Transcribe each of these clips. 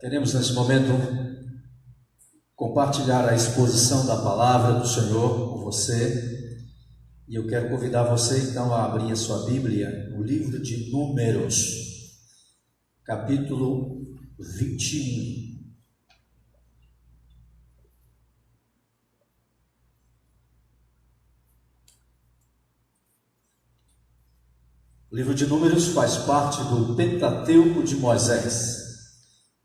Queremos nesse momento compartilhar a exposição da palavra do Senhor com você, e eu quero convidar você então a abrir a sua Bíblia no livro de Números, capítulo 21. O livro de Números faz parte do Pentateuco de Moisés.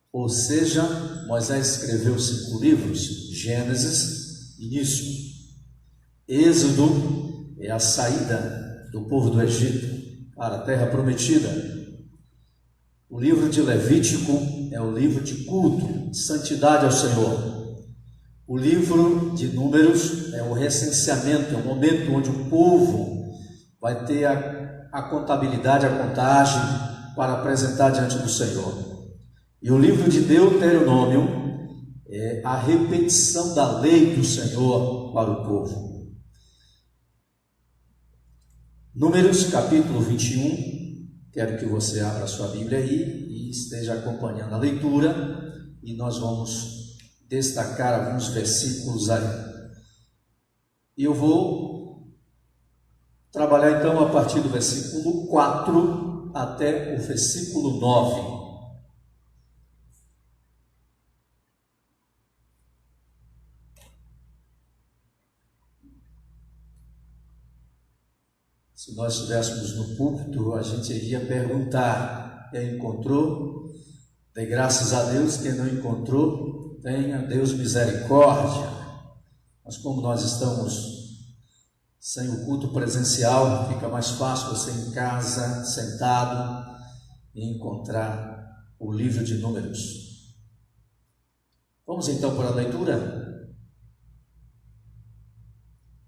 Ou seja, Moisés escreveu 5 livros: Gênesis, início. Êxodo é a saída do povo do Egito para a terra prometida. O livro de Levítico é o livro de culto, santidade ao Senhor. O livro de Números é o recenseamento, é o momento onde o povo vai ter a contabilidade, a contagem para apresentar diante do Senhor. E o livro de Deuteronômio é a repetição da lei do Senhor para o povo. Números capítulo 21, quero que você abra a sua Bíblia aí e esteja acompanhando a leitura, e nós vamos destacar alguns versículos aí. E eu vou trabalhar então a partir do versículo 4 até o versículo 9. Se nós estivéssemos no púlpito, a gente iria perguntar: quem encontrou? Dê graças a Deus. Quem não encontrou, tenha Deus misericórdia. Mas como nós estamos sem o culto presencial, fica mais fácil você em casa, sentado, e encontrar o livro de Números. Vamos então para a leitura?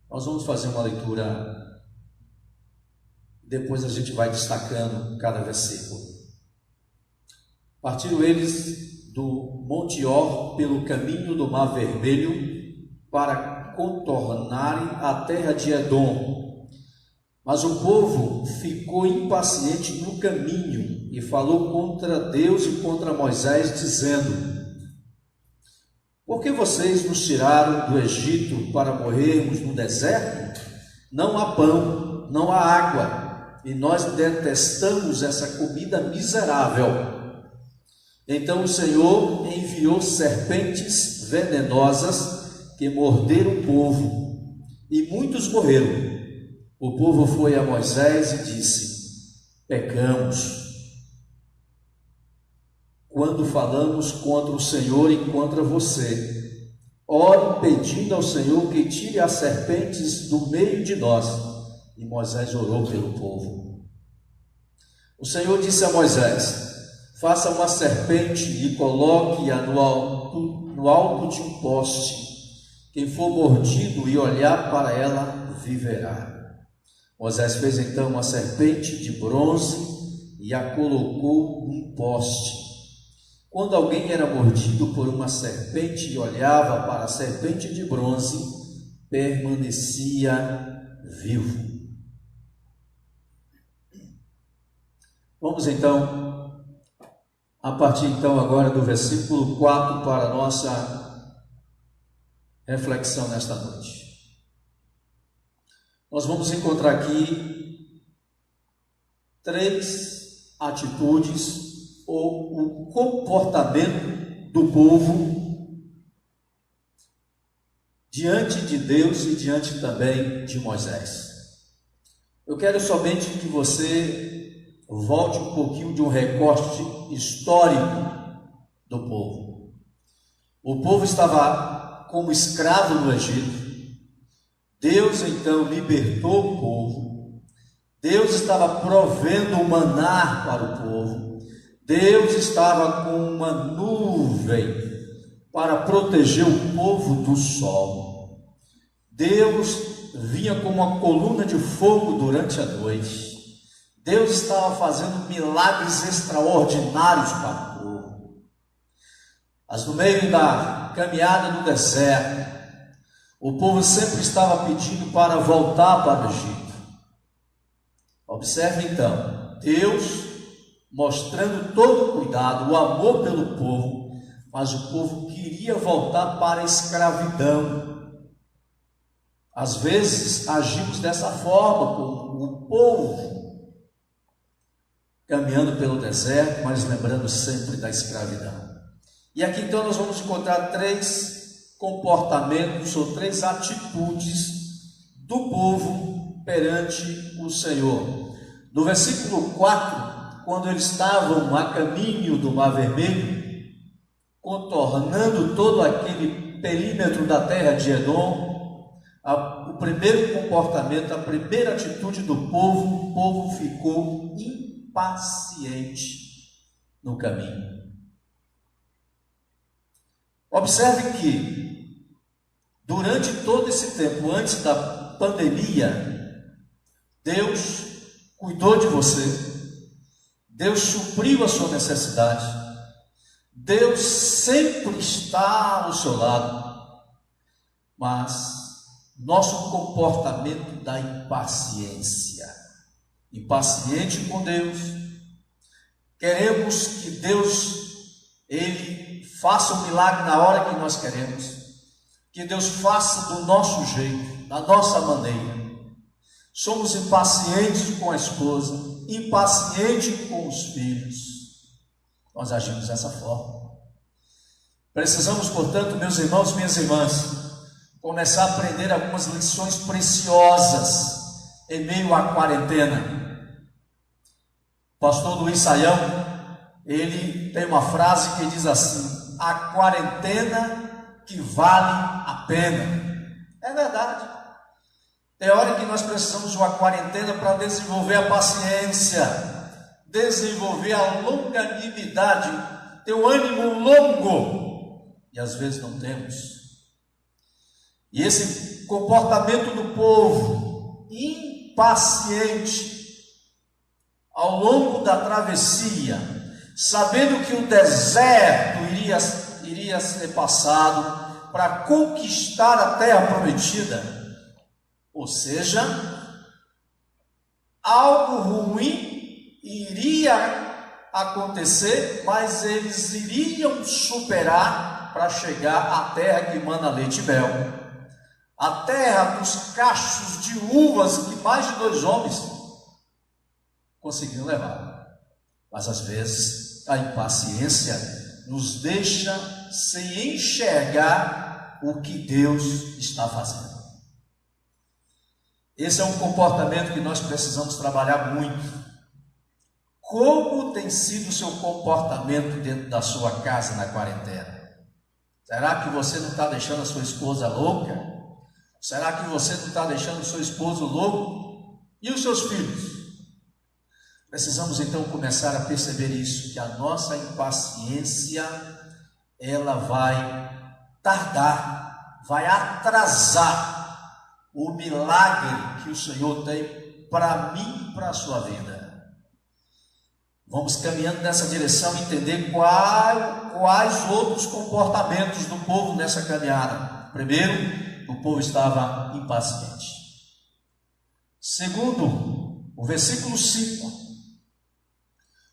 Nós vamos fazer uma leitura. Depois a gente vai destacando cada versículo. Partiram eles do Monte Or pelo caminho do Mar Vermelho para contornarem a terra de Edom. Mas o povo ficou impaciente no caminho e falou contra Deus e contra Moisés, dizendo: por que vocês nos tiraram do Egito para morrermos no deserto? Não há pão, não há água, e nós detestamos essa comida miserável. Então o Senhor enviou serpentes venenosas que morderam o povo, e muitos morreram. O povo foi a Moisés e disse: pecamos quando falamos contra o Senhor e contra você. Ore pedindo ao Senhor que tire as serpentes do meio de nós. E Moisés orou pelo povo. O Senhor disse a Moisés: faça uma serpente e coloque-a no alto de um poste. Quem for mordido e olhar para ela, viverá. Moisés fez então uma serpente de bronze e a colocou num poste. Quando alguém era mordido por uma serpente e olhava para a serpente de bronze, permanecia vivo. Vamos então, a partir então agora do versículo 4 para a nossa reflexão nesta noite. Nós vamos encontrar aqui 3 atitudes ou o comportamento do povo diante de Deus e diante também de Moisés. Eu quero somente que você volte um pouquinho de um recorte histórico do povo. O povo estava como escravo no Egito. Deus então libertou o povo. Deus estava provendo o maná para o povo. Deus estava com uma nuvem para proteger o povo do sol. Deus vinha com uma coluna de fogo durante a noite. Deus estava fazendo milagres extraordinários para o povo. Mas no meio da caminhada no deserto, o povo sempre estava pedindo para voltar para o Egito. Observe então, Deus mostrando todo o cuidado, o amor pelo povo, mas o povo queria voltar para a escravidão. Às vezes agimos dessa forma com o povo, caminhando pelo deserto, mas lembrando sempre da escravidão. E aqui então nós vamos encontrar 3 comportamentos ou 3 atitudes do povo perante o Senhor. No versículo 4, quando eles estavam a caminho do Mar Vermelho, contornando todo aquele perímetro da terra de Edom, o primeiro comportamento, a primeira atitude do povo, o povo ficou impaciente no caminho. Observe que, durante todo esse tempo, antes da pandemia, Deus cuidou de você, Deus supriu a sua necessidade, Deus sempre está ao seu lado, mas nosso comportamento da impaciência, impaciente com Deus, queremos que Deus, Ele faça um milagre na hora que nós queremos, que Deus faça do nosso jeito, da nossa maneira. Somos impacientes com a esposa, impacientes com os filhos. Nós agimos dessa forma. Precisamos, portanto, meus irmãos, minhas irmãs, começar a aprender algumas lições preciosas em meio à quarentena. O pastor Luiz Saião, ele tem uma frase que diz assim: a quarentena que vale a pena. É verdade. Tem hora que nós precisamos de uma quarentena para desenvolver a paciência, desenvolver a longanimidade, ter um ânimo longo, e às vezes não temos. E esse comportamento do povo impaciente ao longo da travessia, sabendo que o deserto iria ser passado para conquistar a terra prometida, ou seja, algo ruim iria acontecer, mas eles iriam superar para chegar à terra que mana leite e mel, a terra dos cachos de uvas que mais de 2 homens conseguiram levar. Mas às vezes a impaciência nos deixa sem enxergar o que Deus está fazendo. Esse é um comportamento que nós precisamos trabalhar muito. Como tem sido o seu comportamento dentro da sua casa na quarentena? Será que você não está deixando a sua esposa louca? Será que você não está deixando o seu esposo louco? E os seus filhos? Precisamos então começar a perceber isso, que a nossa impaciência, ela vai tardar, vai atrasar o milagre que o Senhor tem para mim e para a sua vida. Vamos caminhando nessa direção, entender quais outros comportamentos do povo nessa caminhada. Primeiro, o povo estava impaciente. Segundo, o versículo 5,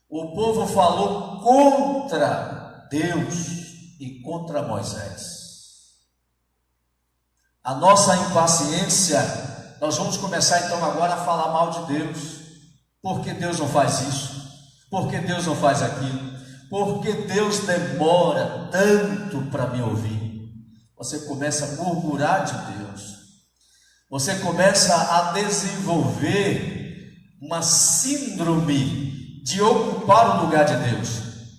o povo falou contra Deus e contra Moisés. A nossa impaciência, nós vamos começar então agora a falar mal de Deus. Por que Deus não faz isso? Por que Deus não faz aquilo? Por que Deus demora tanto para me ouvir? Você começa a murmurar de Deus. Você começa a desenvolver uma síndrome de ocupar o lugar de Deus.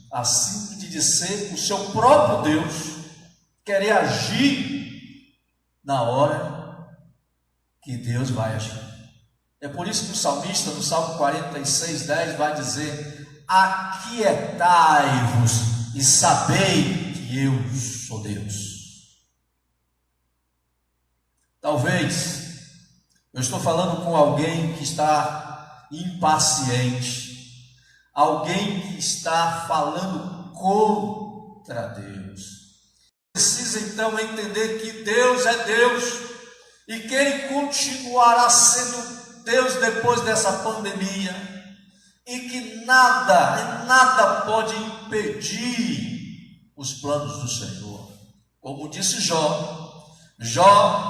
A síndrome de ser o seu próprio Deus, querer agir na hora que Deus vai agir. É por isso que o salmista, no Salmo 46:10, vai dizer: aquietai-vos e sabei que eu sou Deus. Talvez eu estou falando com alguém que está impaciente, alguém que está falando contra Deus. Precisa então entender que Deus é Deus e que Ele continuará sendo Deus depois dessa pandemia, e que nada pode impedir os planos do Senhor. Como disse Jó,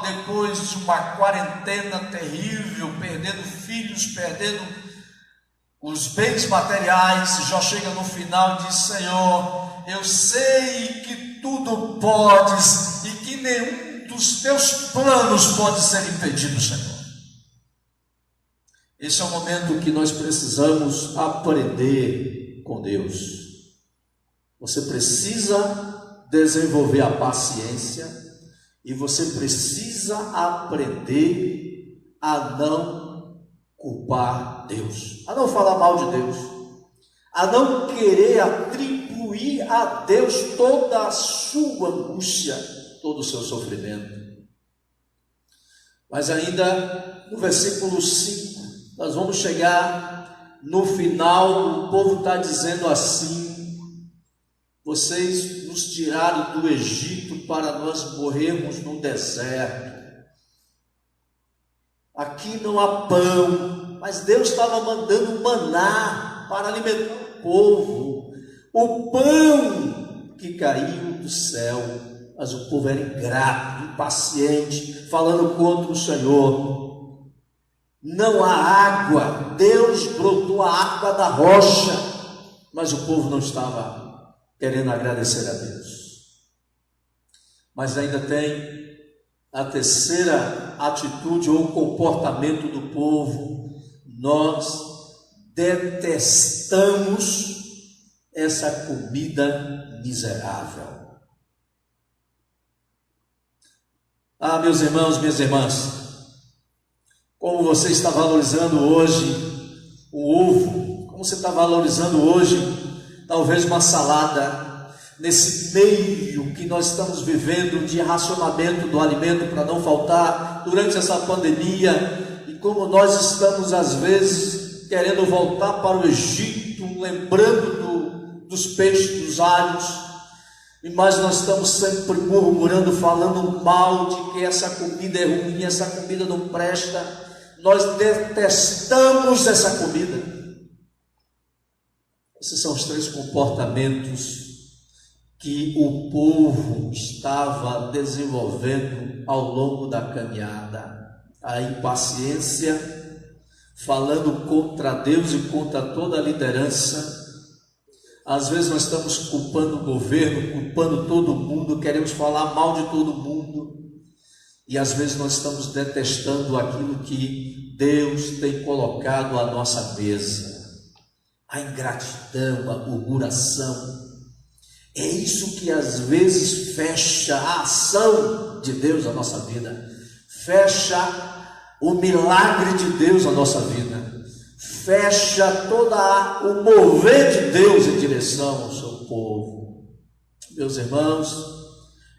depois de uma quarentena terrível, perdendo filhos, perdendo os bens materiais, Jó chega no final e diz: Senhor, eu sei que tudo podes e que nenhum dos teus planos pode ser impedido, Senhor. Esse é o momento que nós precisamos aprender com Deus. Você precisa desenvolver a paciência e você precisa aprender a não culpar Deus, a não falar mal de Deus, a não querer atribuir a Deus toda a sua angústia, todo o seu sofrimento. Mas ainda no versículo 5, nós vamos chegar no final. O povo está dizendo assim: vocês nos tiraram do Egito para nós morrermos no deserto. Aqui não há pão, mas Deus estava mandando maná para alimentar o povo, o pão que caiu do céu. Mas o povo era ingrato, impaciente, falando contra o Senhor. Não há água, Deus brotou a água da rocha, mas o povo não estava querendo agradecer a Deus. Mas ainda tem a terceira atitude ou comportamento do povo: nós detestamos essa comida miserável. Ah, meus irmãos, minhas irmãs, como você está valorizando hoje o ovo, como você está valorizando hoje talvez uma salada, nesse meio que nós estamos vivendo de racionamento do alimento para não faltar durante essa pandemia, e como nós estamos às vezes querendo voltar para o Egito, lembrando dos peixes, dos alhos, mas nós estamos sempre murmurando, falando mal de que essa comida é ruim, essa comida não presta. Nós detestamos essa comida. Esses são os três comportamentos que o povo estava desenvolvendo ao longo da caminhada: a impaciência, falando contra Deus e contra toda a liderança. Às vezes nós estamos culpando o governo, culpando todo mundo, queremos falar mal de todo mundo, e às vezes nós estamos detestando aquilo que Deus tem colocado à nossa mesa. A ingratidão, a murmuração, é isso que às vezes fecha a ação de Deus na nossa vida, fecha o milagre de Deus na nossa vida, fecha todo o mover de Deus em direção ao seu povo. Meus irmãos,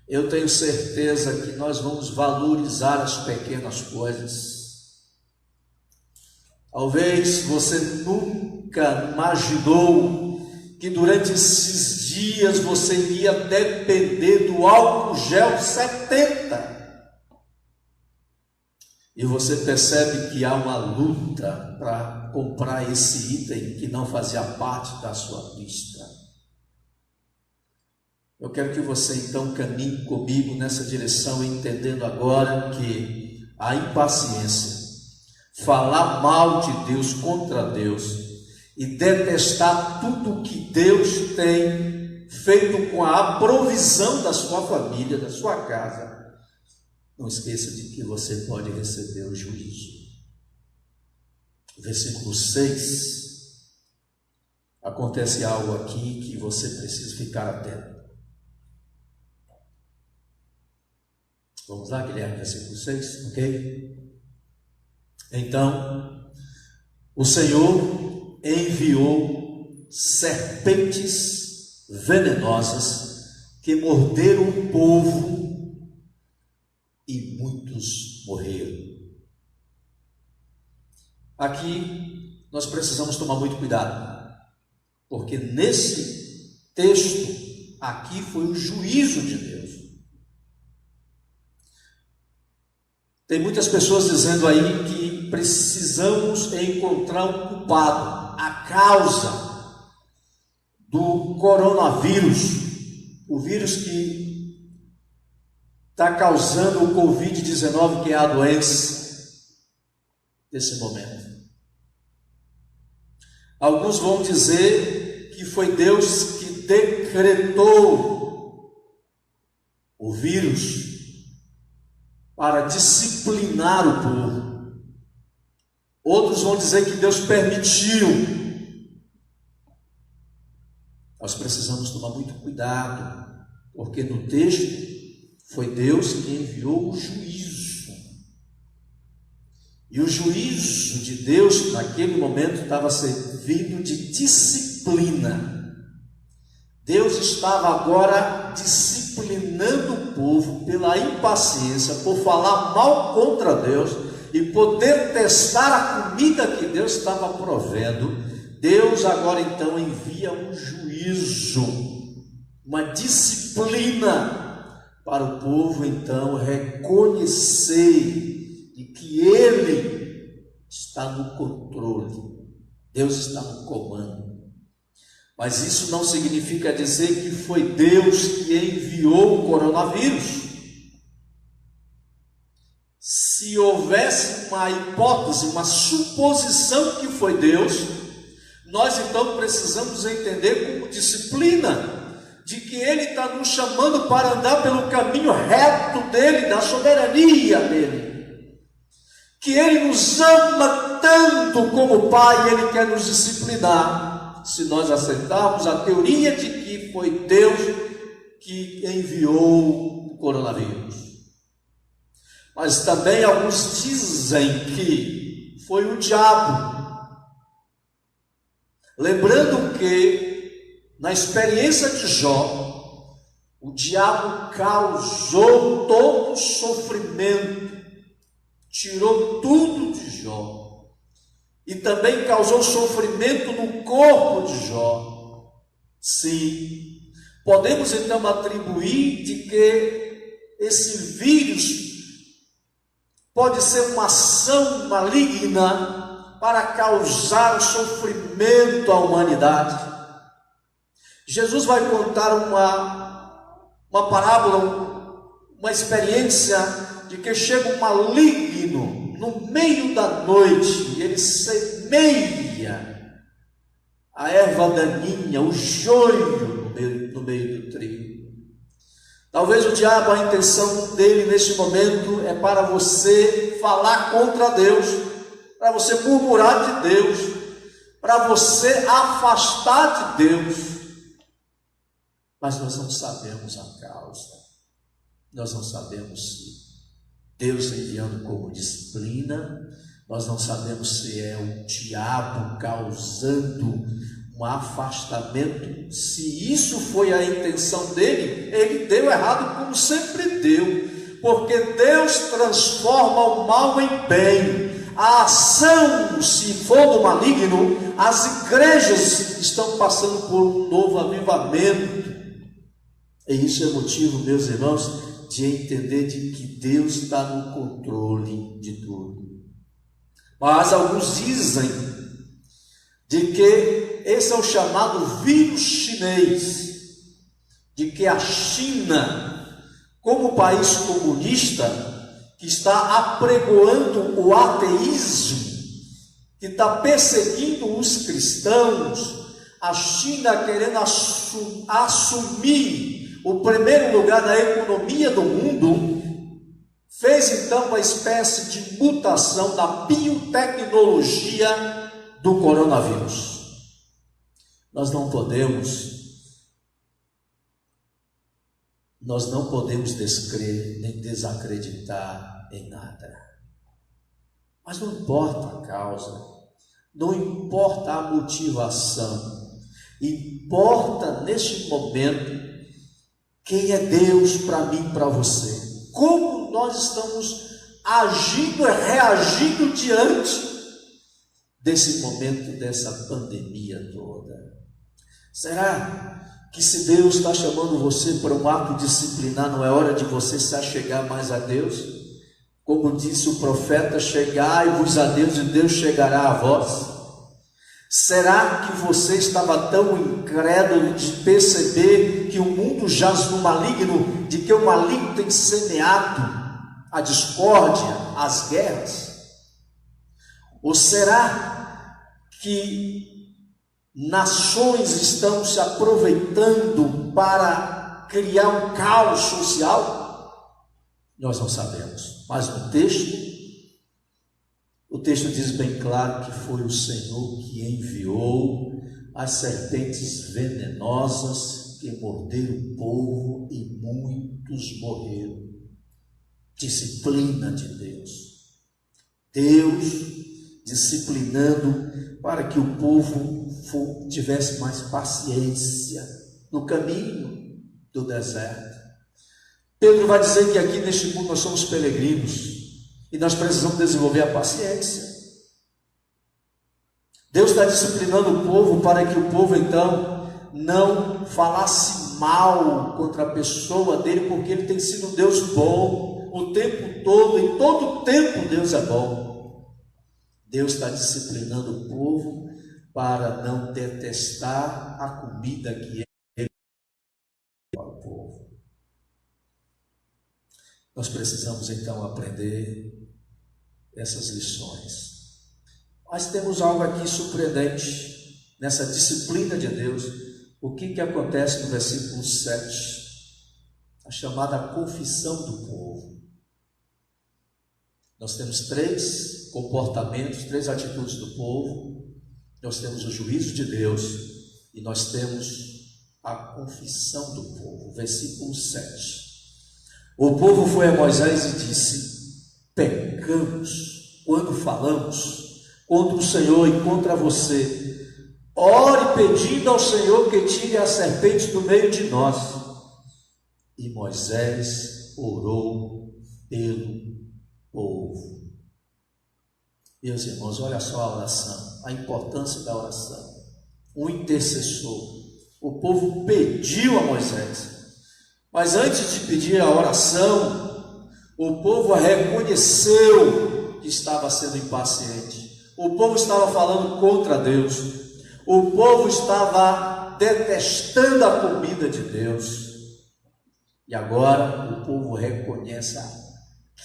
eu tenho certeza que nós vamos valorizar as pequenas coisas. Talvez você nunca imaginou que durante esses dias você iria depender do álcool gel 70. E você percebe que há uma luta para comprar esse item que não fazia parte da sua lista. Eu quero que você então caminhe comigo nessa direção, entendendo agora que a impaciência, falar mal de Deus, contra Deus, e detestar tudo que Deus tem feito com a provisão da sua família, da sua casa. Não esqueça de que você pode receber o juízo. Versículo 6, acontece algo aqui que você precisa ficar atento. Vamos lá, Guilherme, versículo 6, ok? Então, o Senhor enviou serpentes venenosas que morderam o povo e muitos morreram. Aqui nós precisamos tomar muito cuidado, porque nesse texto aqui foi o juízo de Deus. Tem muitas pessoas dizendo aí que precisamos encontrar um culpado, a causa do coronavírus. o vírus que está causando o Covid-19, que é a doença desse momento. Alguns vão dizer que foi Deus que decretou o vírus para disciplinar o povo. Outros vão dizer que Deus permitiu. Nós precisamos tomar muito cuidado, porque no texto foi Deus que enviou o juízo. E o juízo de Deus naquele momento estava servindo de disciplina. Deus estava agora disciplinando o povo pela impaciência, por falar mal contra Deus e poder testar a comida que Deus estava provendo. Deus agora então envia um juízo, uma disciplina para o povo então reconhecer de que Ele está no controle, Deus está no comando. Mas isso não significa dizer que foi Deus que enviou o coronavírus. Se houvesse uma hipótese, uma suposição que foi Deus, nós então precisamos entender como disciplina, de que Ele está nos chamando para andar pelo caminho reto dEle, da soberania dEle, que Ele nos ama tanto como Pai, Ele quer nos disciplinar, se nós aceitarmos a teoria de que foi Deus que enviou o coronavírus. Mas também alguns dizem que foi o diabo. Lembrando que na experiência de Jó, o diabo causou todo o sofrimento, tirou tudo de Jó. E também causou sofrimento no corpo de Jó. Sim, podemos então atribuir de que esse vírus pode ser uma ação maligna para causar sofrimento à humanidade. Jesus vai contar uma parábola, uma experiência de que chega um maligno no meio da noite, e ele semeia a erva daninha, o joio no meio do trigo. Talvez o diabo, a intenção dele neste momento é para você falar contra Deus, para você murmurar de Deus, para você afastar de Deus. Mas nós não sabemos a causa, nós não sabemos se Deus enviando como disciplina, nós não sabemos se é o diabo causando um afastamento. Se isso foi a intenção dele, ele deu errado como sempre deu, porque Deus transforma o mal em bem. A ação, se for do maligno, as igrejas estão passando por um novo avivamento, e isso é motivo, meus irmãos, de entender de que Deus está no controle de tudo. Mas alguns dizem de que esse é o chamado vírus chinês, de que a China, como país comunista, que está apregoando o ateísmo, que está perseguindo os cristãos, a China querendo assumir o primeiro lugar na economia do mundo, fez então uma espécie de mutação da biotecnologia do coronavírus. Nós não podemos descrer nem desacreditar em nada. Mas não importa a causa, não importa a motivação, importa neste momento quem é Deus para mim e para você. Como nós estamos agindo e reagindo diante desse momento, dessa pandemia toda. Será que se Deus está chamando você para um ato disciplinar, não é hora de você se achegar mais a Deus? Como disse o profeta, chegai-vos a Deus e Deus chegará a vós. Será que você estava tão incrédulo de perceber que o mundo jaz no maligno, de que o maligno tem semeado a discórdia, as guerras? Ou será que nações estão se aproveitando para criar um caos social? Nós não sabemos, mas o texto diz bem claro que foi o Senhor que enviou as serpentes venenosas que morderam o povo e muitos morreram. Disciplina de Deus. Deus disciplinando para que o povo tivesse mais paciência no caminho do deserto. Pedro vai dizer que aqui neste mundo nós somos peregrinos. E nós precisamos desenvolver a paciência. Deus está disciplinando o povo para que o povo então não falasse mal contra a pessoa dele, porque ele tem sido um Deus bom o tempo todo, em todo o tempo Deus é bom. Deus está disciplinando o povo para não detestar a comida que ele dá para o povo. Nós precisamos então aprender essas lições. Mas temos algo aqui surpreendente nessa disciplina de Deus. O que acontece no versículo 7? A chamada confissão do povo. Nós temos 3 comportamentos, 3 atitudes do povo. Nós temos o juízo de Deus e nós temos a confissão do povo. Versículo 7. O povo foi a Moisés e disse: pecamos quando falamos contra o Senhor e contra você. Ore pedindo ao Senhor que tire a serpente do meio de nós. E Moisés orou pelo povo. Meus irmãos, olha só a oração, a importância da oração. Um intercessor. O povo pediu a Moisés. Mas antes de pedir a oração, o povo reconheceu que estava sendo impaciente. O povo estava falando contra Deus. O povo estava detestando a comida de Deus. E agora o povo reconhece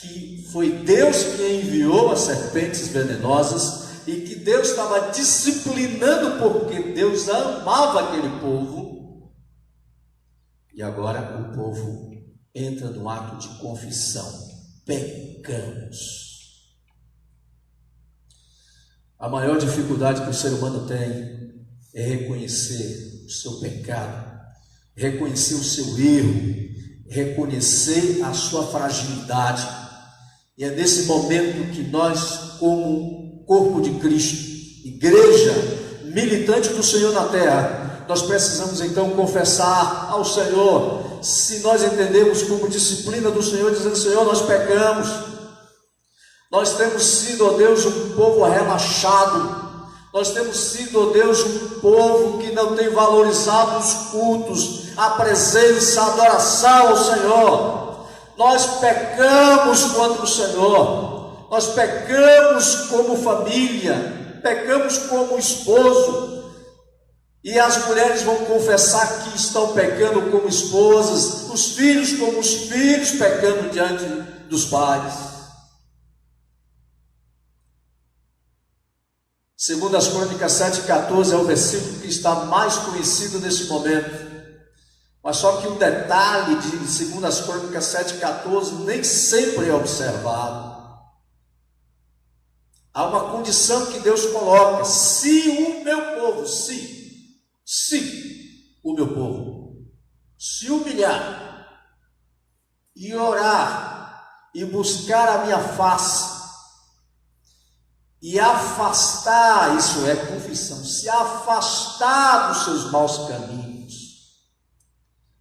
que foi Deus que enviou as serpentes venenosas e que Deus estava disciplinando porque Deus amava aquele povo. E agora o povo entra no ato de confissão. Pecamos. A maior dificuldade que o ser humano tem é reconhecer o seu pecado, reconhecer o seu erro, reconhecer a sua fragilidade. E é nesse momento que nós, como corpo de Cristo, igreja militante do Senhor na terra, nós precisamos então confessar ao Senhor, se nós entendemos como disciplina do Senhor, dizendo: Senhor, nós pecamos, nós temos sido, ó Deus, um povo relaxado, nós temos sido, ó Deus, um povo que não tem valorizado os cultos, a presença, a adoração ao Senhor. Nós pecamos contra o Senhor, nós pecamos como família, pecamos como esposo. E as mulheres vão confessar que estão pecando como esposas, os filhos como os filhos, pecando diante dos pais. Segundo as Crônicas 7,14 é o versículo que está mais conhecido nesse momento. Mas só que um detalhe de segundo as Crônicas 7,14 nem sempre é observado. Há uma condição que Deus coloca: se o meu povo, se o meu povo se humilhar e orar e buscar a minha face e afastar, isso é confissão, se afastar dos seus maus caminhos,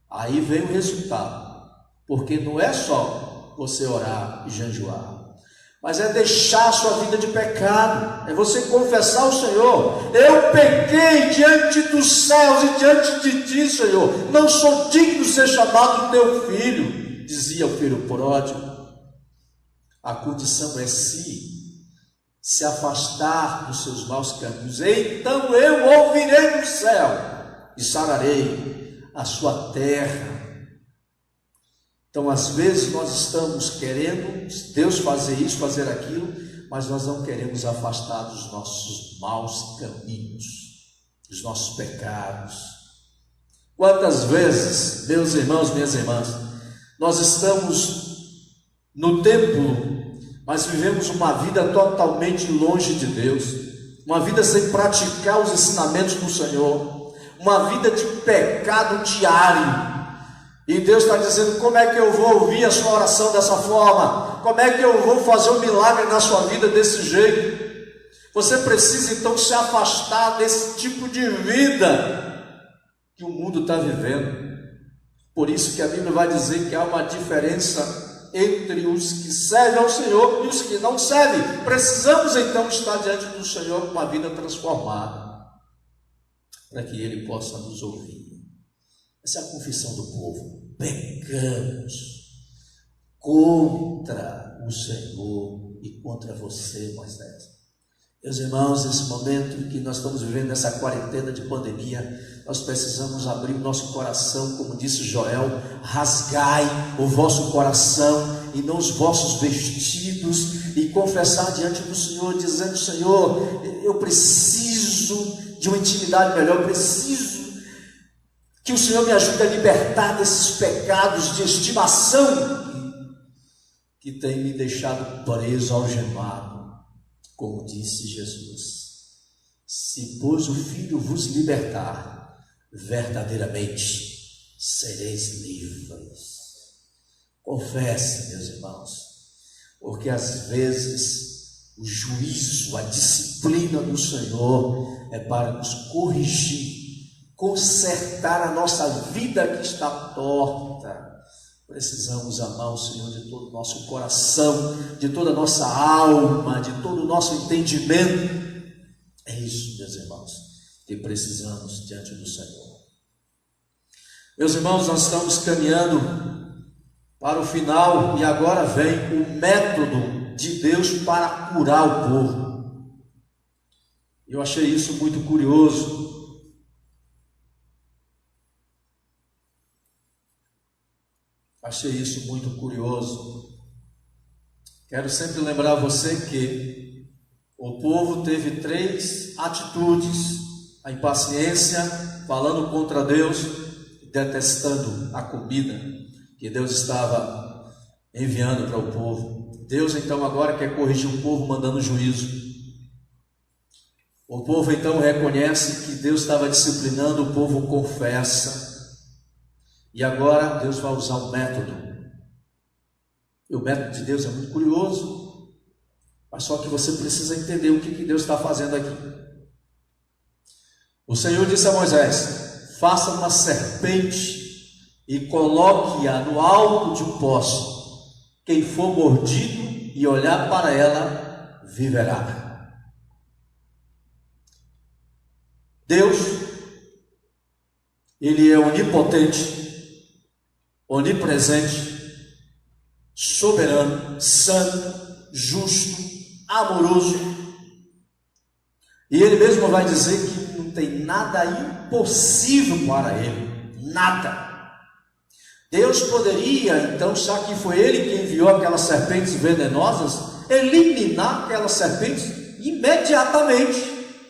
aí vem o resultado, porque não é só você orar e jejuar, mas é deixar a sua vida de pecado, é você confessar ao Senhor: eu pequei diante dos céus e diante de ti, Senhor, não sou digno de ser chamado teu filho, dizia o filho pródigo. A condição é se afastar dos seus maus caminhos, então eu ouvirei do céu e sararei a sua terra. Então, às vezes, nós estamos querendo Deus fazer isso, fazer aquilo, mas nós não queremos afastar dos nossos maus caminhos, dos nossos pecados. Quantas vezes, meus irmãos, minhas irmãs, nós estamos no templo, mas vivemos uma vida totalmente longe de Deus, uma vida sem praticar os ensinamentos do Senhor, uma vida de pecado diário. E Deus está dizendo: como é que eu vou ouvir a sua oração dessa forma? Como é que eu vou fazer um milagre na sua vida desse jeito? Você precisa então se afastar desse tipo de vida que o mundo está vivendo. Por isso que a Bíblia vai dizer que há uma diferença entre os que servem ao Senhor e os que não servem. Precisamos então estar diante do Senhor com uma vida transformada, para que Ele possa nos ouvir. Essa é a confissão do povo: pecamos contra o Senhor e contra você, Moisés. Meus irmãos, nesse momento que nós estamos vivendo essa quarentena de pandemia, nós precisamos abrir o nosso coração, como disse Joel: rasgai o vosso coração e não os vossos vestidos, e confessar diante do Senhor, dizendo: Senhor, eu preciso de uma intimidade melhor, eu preciso que o Senhor me ajude a libertar desses pecados de estimação que tem me deixado preso, algemado. Como disse Jesus: se pois o Filho vos libertar, verdadeiramente sereis livres. Confesse, meus irmãos, porque às vezes o juízo, a disciplina do Senhor é para nos corrigir, consertar a nossa vida que está torta. Precisamos amar o Senhor de todo o nosso coração, de toda a nossa alma, de todo o nosso entendimento. É isso, meus irmãos, que precisamos diante do Senhor. Meus irmãos, nós estamos caminhando para o final e agora vem o método de Deus para curar o povo. Eu achei isso muito curioso. Achei isso muito curioso. Quero sempre lembrar você que o povo teve 3 atitudes: a impaciência, falando contra Deus, detestando a comida que Deus estava enviando para o povo. Deus então agora quer corrigir o povo, mandando juízo. O povo então reconhece que Deus estava disciplinando, o povo confessa. E agora Deus vai usar um método. E o método de Deus é muito curioso, mas só que você precisa entender o que Deus está fazendo aqui. O Senhor disse a Moisés: faça uma serpente e coloque-a no alto de um poste. Quem for mordido e olhar para ela, viverá. Deus, Ele é onipotente, onipresente, soberano, santo, justo, amoroso. E Ele mesmo vai dizer que não tem nada impossível para Ele, nada. Deus poderia, então, já que foi Ele que enviou aquelas serpentes venenosas, eliminar aquelas serpentes imediatamente.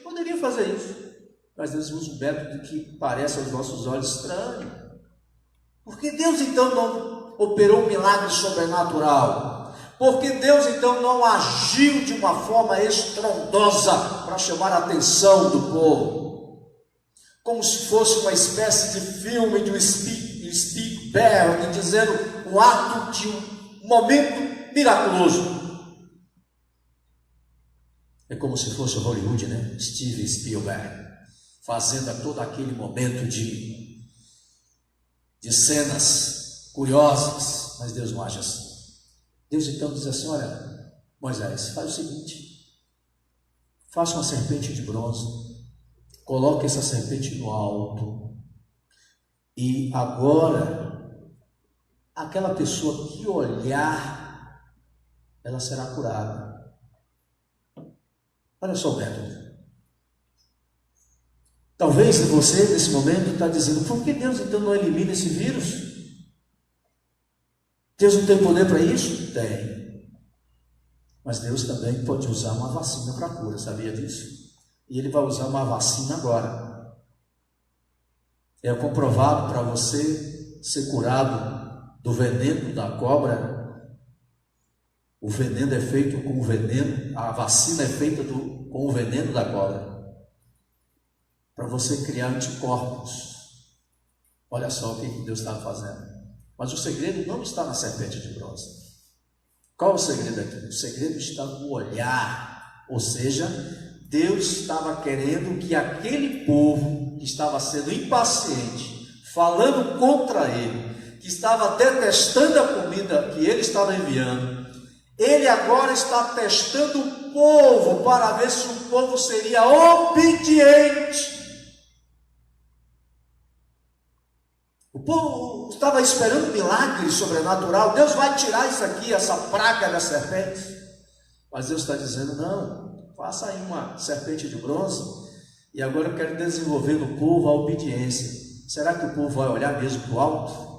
Poderia fazer isso, mas Deus usa um método que parece aos nossos olhos estranho. Porque Deus então não operou um milagre sobrenatural? Porque Deus então não agiu de uma forma estrondosa para chamar a atenção do povo? Como se fosse uma espécie de filme de um Spielberg, dizendo o ato de um momento miraculoso. É como se fosse Hollywood, né? Steven Spielberg fazendo todo aquele momento de cenas curiosas, mas Deus não age assim. Deus então diz assim: olha, Moisés, faz o seguinte, faça uma serpente de bronze, coloque essa serpente no alto, e agora, aquela pessoa que olhar, ela será curada. Olha só o método. Talvez você, nesse momento, está dizendo: por que Deus então não elimina esse vírus? Deus não tem poder para isso? Tem. Mas Deus também pode usar uma vacina para cura, sabia disso? E Ele vai usar uma vacina agora. É comprovado para você ser curado do veneno da cobra. O veneno é feito com o veneno, a vacina é feita com o veneno da cobra. Para você criar anticorpos. Olha só o que Deus está fazendo. Mas o segredo não está na serpente de bronze. Qual é o segredo aqui? O segredo está no olhar. Ou seja, Deus estava querendo que aquele povo que estava sendo impaciente, falando contra ele, que estava detestando a comida que ele estava enviando, ele agora está testando o povo para ver se o povo seria obediente. O povo estava esperando um milagre sobrenatural. Deus vai tirar isso aqui, essa praga da serpente. Mas Deus está dizendo: não, faça aí uma serpente de bronze. E agora eu quero desenvolver no povo a obediência. Será que o povo vai olhar mesmo para o alto?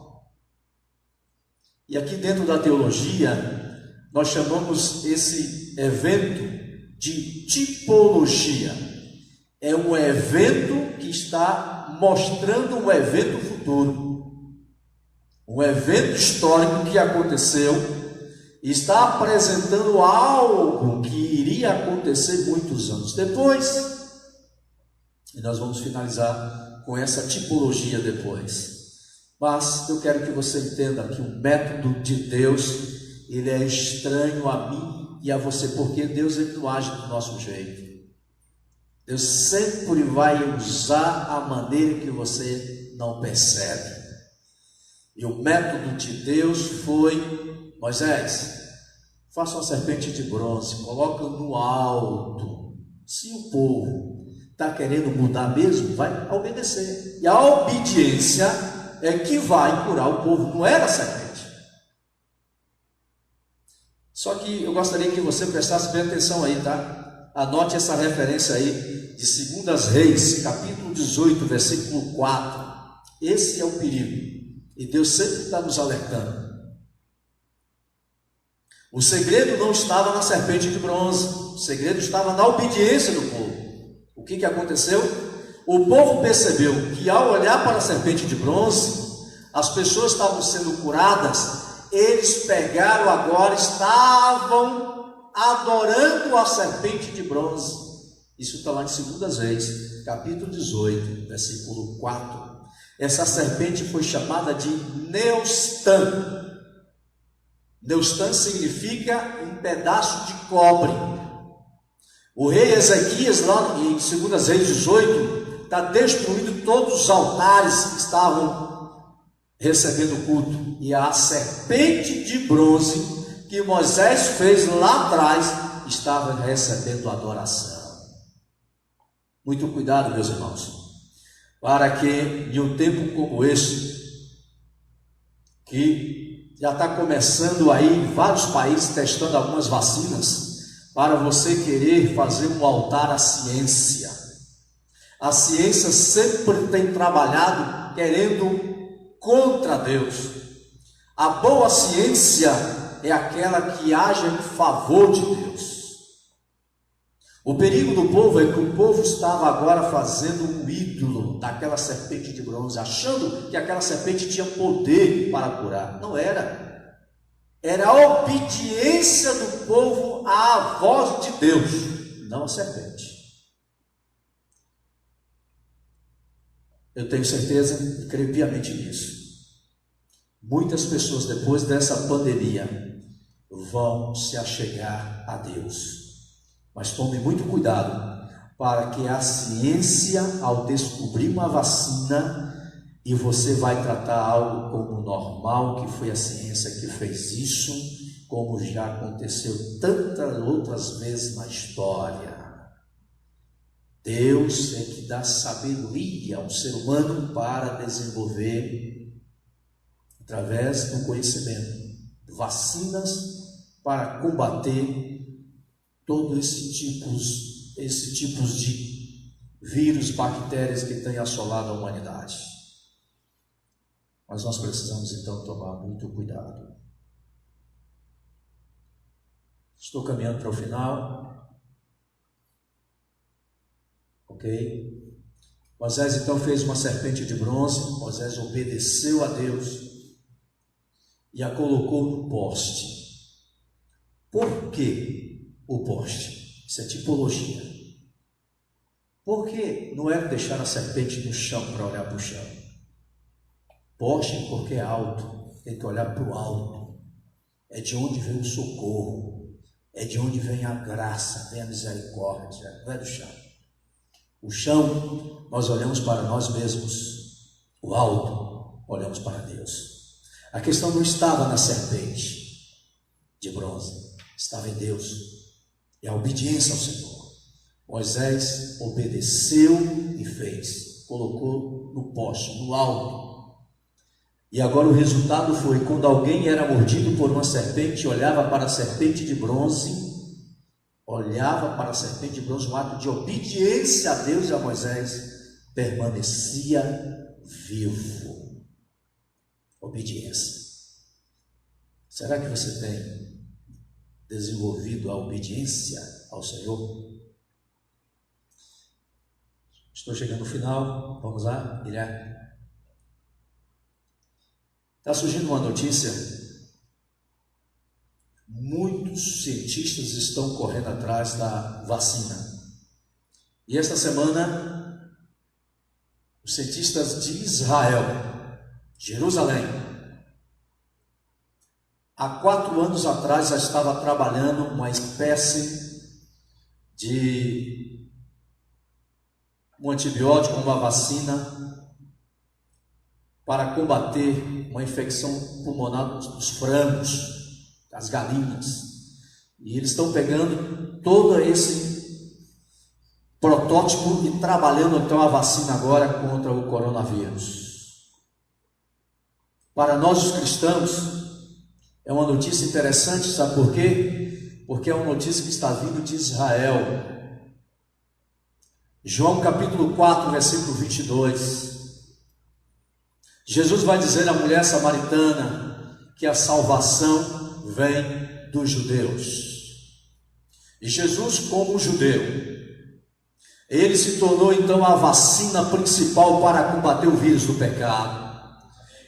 E aqui dentro da teologia, nós chamamos esse evento de tipologia. É um evento que está mostrando um evento futuro. Um evento histórico que aconteceu e está apresentando algo que iria acontecer muitos anos depois. E nós vamos finalizar com essa tipologia depois. Mas eu quero que você entenda que o método de Deus, ele é estranho a mim e a você, porque Deus ele não age do nosso jeito. Deus sempre vai usar a maneira que você não percebe. E o método de Deus foi: Moisés, faça uma serpente de bronze, coloca no alto. Se o povo está querendo mudar mesmo, vai obedecer. E a obediência é que vai curar o povo, não era a serpente. Só que eu gostaria que você prestasse bem atenção aí, tá? Anote essa referência aí de 2 Reis, capítulo 18, versículo 4. Esse é o perigo. E Deus sempre está nos alertando. O segredo não estava na serpente de bronze. O segredo estava na obediência do povo. O que aconteceu? O povo percebeu que ao olhar para a serpente de bronze, as pessoas estavam sendo curadas. Eles pegaram agora, estavam adorando a serpente de bronze. Isso está lá em 2 Reis, capítulo 18, versículo 4. Essa serpente foi chamada de Neustan. Neustan significa um pedaço de cobre. O rei Ezequias, lá em 2 Reis 18, está destruindo todos os altares que estavam recebendo culto. E a serpente de bronze que Moisés fez lá atrás estava recebendo adoração. Muito cuidado, meus irmãos, para que em um tempo como este, que já está começando aí vários países testando algumas vacinas, para você querer fazer um altar à ciência. A ciência sempre tem trabalhado querendo contra Deus. A boa ciência é aquela que age em favor de Deus. O perigo do povo é que o povo estava agora fazendo um ídolo daquela serpente de bronze, achando que aquela serpente tinha poder para curar. Não era. Era a obediência do povo à voz de Deus, não a serpente. Eu tenho certeza e creio piamente nisso. Muitas pessoas depois dessa pandemia vão se achegar a Deus. Mas tome muito cuidado para que a ciência, ao descobrir uma vacina, e você vai tratar algo como normal, que foi a ciência que fez isso, como já aconteceu tantas outras vezes na história. Deus é que dá sabedoria ao ser humano para desenvolver, através do conhecimento, vacinas para combater todos esses tipos esses tipos de vírus, bactérias que têm assolado a humanidade. Mas nós precisamos então tomar muito cuidado. Estou caminhando para o final. Ok? Moisés então fez uma serpente de bronze. Moisés obedeceu a Deus e a colocou no poste. Por que o poste? Isso é tipologia. Por que não é deixar a serpente no chão para olhar para o chão? Poste porque é alto, tem que olhar para o alto. É de onde vem o socorro, é de onde vem a graça, vem a misericórdia, não é do chão. O chão, nós olhamos para nós mesmos. O alto, olhamos para Deus. A questão não estava na serpente de bronze, estava em Deus. É a obediência ao Senhor. Moisés obedeceu e fez, colocou no poste, no alto. E agora o resultado foi, quando alguém era mordido por uma serpente, olhava para a serpente de bronze, um ato de obediência a Deus e a Moisés, permanecia vivo. Obediência. Será que você tem desenvolvido a obediência ao Senhor? Estou chegando no final, vamos lá, Guilherme. Está surgindo uma notícia, muitos cientistas estão correndo atrás da vacina. E esta semana, os cientistas de Israel, Jerusalém, há 4 anos atrás já estava trabalhando uma espécie de um antibiótico, uma vacina, para combater uma infecção pulmonar dos frangos, das galinhas. E eles estão pegando todo esse protótipo e trabalhando então a vacina agora contra o coronavírus. Para nós os cristãos, é uma notícia interessante, sabe por quê? Porque é uma notícia que está vindo de Israel. João capítulo 4, versículo 22. Jesus vai dizer à mulher samaritana que a salvação vem dos judeus. E Jesus, como judeu, ele se tornou então a vacina principal para combater o vírus do pecado.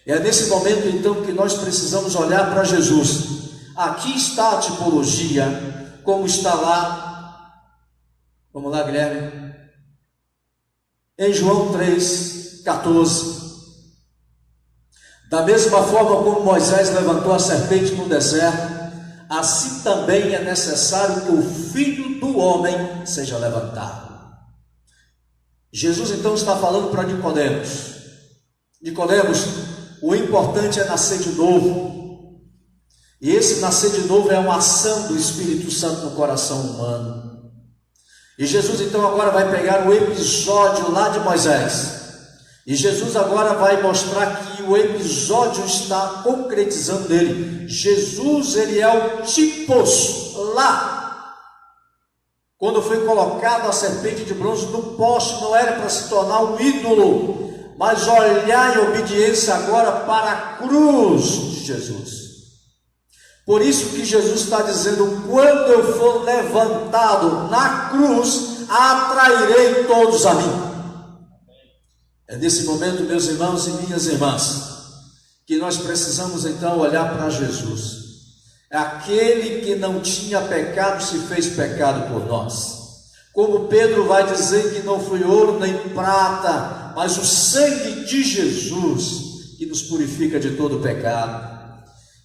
É nesse momento então que nós precisamos olhar para Jesus. Aqui está a tipologia, como está lá. Vamos lá, Guilherme. Em João 3,14. Da mesma forma como Moisés levantou a serpente no deserto, assim também é necessário que o Filho do Homem seja levantado. Jesus então está falando para Nicodemos. Nicodemos, o importante é nascer de novo. E esse nascer de novo é uma ação do Espírito Santo no coração humano. E Jesus então agora vai pegar o episódio lá de Moisés. E Jesus agora vai mostrar que o episódio está concretizando nele. Jesus, ele é o tipos lá. Quando foi colocado a serpente de bronze no poste, não era para se tornar um ídolo, mas olhar em obediência agora para a cruz de Jesus. Por isso que Jesus está dizendo, quando eu for levantado na cruz, atrairei todos a mim. É nesse momento, meus irmãos e minhas irmãs, que nós precisamos então olhar para Jesus. Aquele que não tinha pecado se fez pecado por nós. Como Pedro vai dizer que não foi ouro nem prata, mas o sangue de Jesus que nos purifica de todo pecado.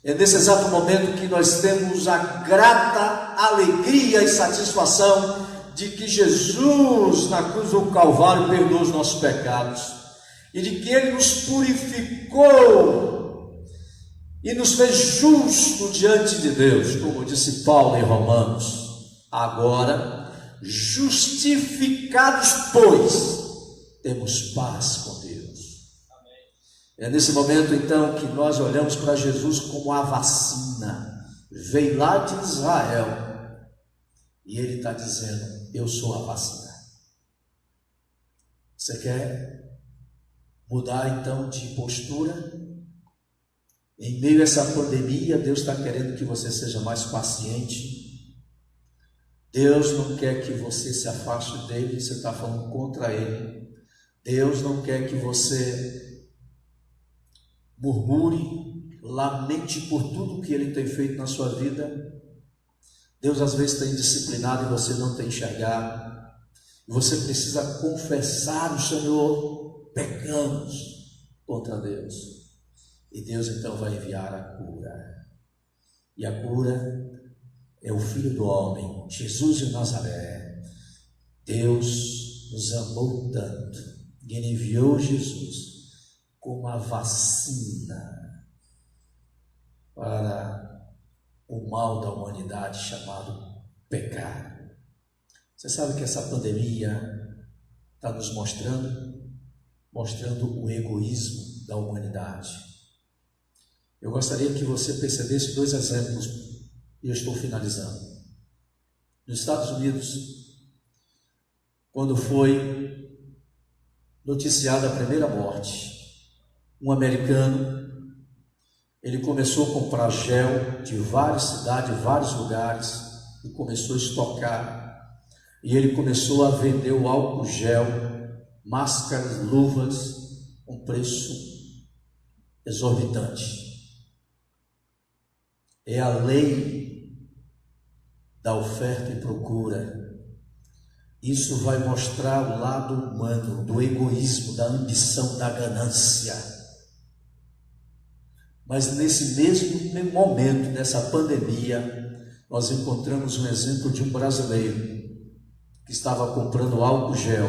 É nesse exato momento que nós temos a grata alegria e satisfação de que Jesus na cruz do Calvário perdoou os nossos pecados e de que Ele nos purificou e nos fez justo diante de Deus, como disse Paulo em Romanos. Agora, justificados, pois, temos paz com Deus. É nesse momento então que nós olhamos para Jesus como a vacina. Veio lá de Israel e Ele está dizendo, eu sou a vacina. Você quer mudar então de postura? Em meio a essa pandemia, Deus está querendo que você seja mais paciente. Deus não quer que você se afaste dele, você está falando contra ele. Deus não quer que você murmure, lamente por tudo que ele tem feito na sua vida. Deus às vezes tem disciplinado e você não tem enxergado. Você precisa confessar o Senhor, pecamos contra Deus. E Deus então vai enviar a cura. E a cura é o Filho do Homem, Jesus de Nazaré. Deus nos amou tanto e Ele enviou Jesus como a vacina para o mal da humanidade chamado pecado. Você sabe que essa pandemia está nos mostrando o egoísmo da humanidade. Eu gostaria que você percebesse 2 exemplos, e eu estou finalizando. Nos Estados Unidos, quando foi noticiada a primeira morte, um americano, ele começou a comprar gel de várias cidades, vários lugares, e começou a estocar. E ele começou a vender o álcool gel, máscaras, luvas, um preço exorbitante. É a lei da oferta e procura. Isso vai mostrar o lado humano do egoísmo, da ambição, da ganância. Mas nesse mesmo momento, nessa pandemia, nós encontramos um exemplo de um brasileiro que estava comprando álcool gel,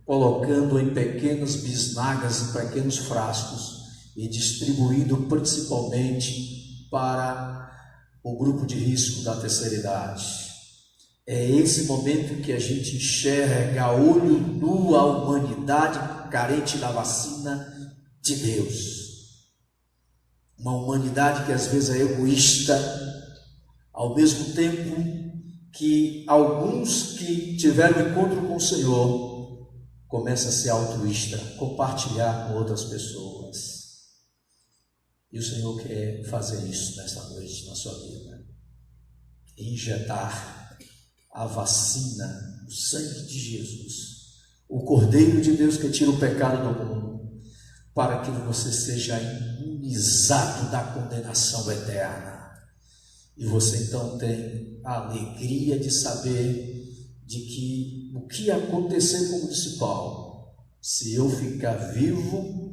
colocando em pequenas bisnagas, em pequenos frascos e distribuindo principalmente para o grupo de risco da terceira idade. É esse momento que a gente enxerga a olho nu a humanidade carente da vacina de Deus. Uma humanidade que às vezes é egoísta, ao mesmo tempo que alguns que tiveram encontro com o Senhor começam a ser altruísta, compartilhar com outras pessoas. E o Senhor quer fazer isso nesta noite na sua vida. Injetar a vacina, o sangue de Jesus, o Cordeiro de Deus que tira o pecado do mundo, para que você seja imunizado da condenação eterna. E você então tem a alegria de saber de que o que acontecer com o municipal, se eu ficar vivo,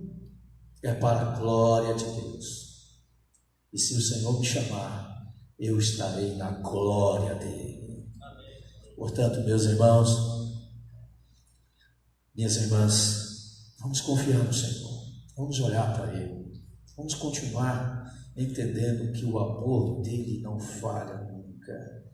é para a glória de Deus. E se o Senhor me chamar, eu estarei na glória dele. Portanto, meus irmãos, minhas irmãs, vamos confiar no Senhor, vamos olhar para Ele, vamos continuar entendendo que o amor dele não falha nunca.